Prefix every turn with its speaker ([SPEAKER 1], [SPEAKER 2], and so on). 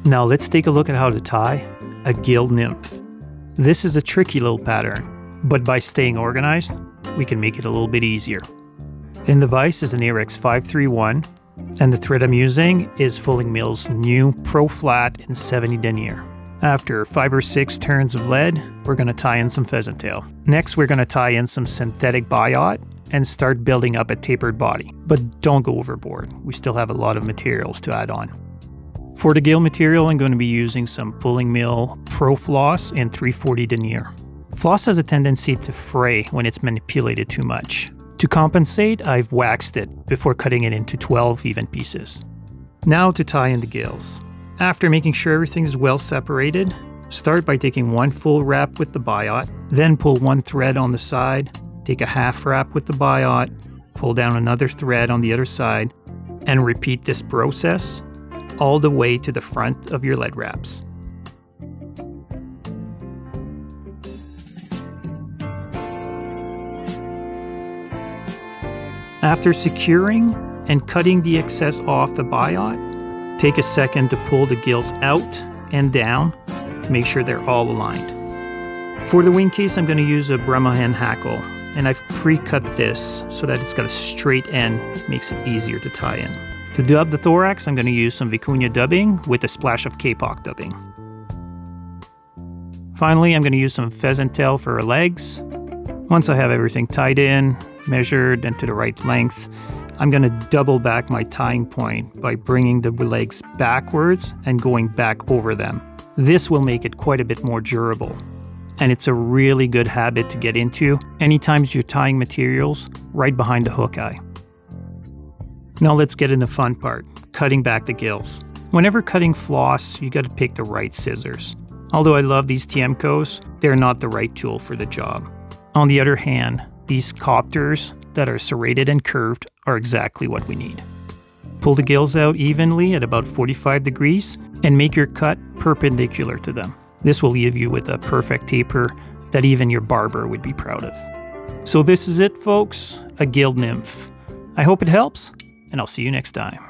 [SPEAKER 1] Now let's take a look at how to tie a gill nymph. This is a tricky little pattern, but by staying organized, we can make it a little bit easier. In the vise is an Ahrex 531, and the thread I'm using is Fulling Mill's new Pro Flat in 70 denier. After 5 or 6 turns of lead, we're going to tie in some pheasant tail. Next, we're going to tie in some synthetic biot and start building up a tapered body. But don't go overboard. We still have a lot of materials to add on. For the gill material, I'm going to be using some Fulling Mill Pro Floss in 340 denier. Floss has a tendency to fray when it's manipulated too much. To compensate, I've waxed it before cutting it into 12 even pieces. Now to tie in the gills. After making sure everything is well separated, start by taking one full wrap with the biot, then pull one thread on the side, take a half wrap with the biot, pull down another thread on the other side, and repeat this process all the way to the front of your lead wraps. After securing and cutting the excess off the biot, take a second to pull the gills out and down to make sure they're all aligned. For the wing case, I'm going to use a Brahma hand hackle, and I've pre-cut this so that it's got a straight end, makes it easier to tie in. To dub the thorax, I'm going to use some Vicuña dubbing with a splash of Kapok dubbing. Finally, I'm going to use some pheasant tail for her legs. Once I have everything tied in, measured, and to the right length, I'm going to double back my tying point by bringing the legs backwards and going back over them. This will make it quite a bit more durable. And it's a really good habit to get into anytime you're tying materials right behind the hook eye. Now let's get in the fun part, cutting back the gills. Whenever cutting floss, you got to pick the right scissors. Although I love these Tiemcos, they're not the right tool for the job. On the other hand, these copters that are serrated and curved are exactly what we need. Pull the gills out evenly at about 45 degrees and make your cut perpendicular to them. This will leave you with a perfect taper that even your barber would be proud of. So this is it, folks, a gill nymph. I hope it helps, and I'll see you next time.